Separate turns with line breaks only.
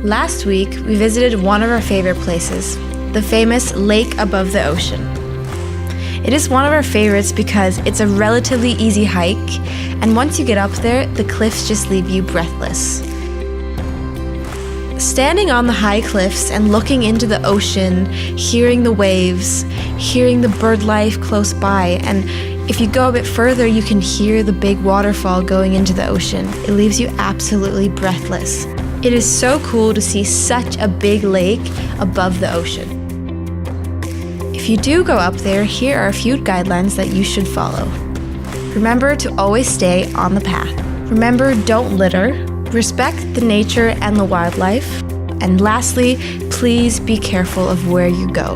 Last week, we visited one of our favorite places, the famous lake above the ocean. It is one of our favorites because it's a relatively easy hike, and once you get up there, the cliffs just leave you breathless. Standing on the high cliffs and looking into the ocean, hearing the waves, hearing the bird life close by, and if you go a bit further, you can hear the big waterfall going into the ocean. It leaves you absolutely breathless. It is so cool to see such a big lake above the ocean. If you do go up there, here are a few guidelines that you should follow. Remember to always stay on the path. Remember, don't litter. Respect the nature and the wildlife. And lastly, please be careful of where you go.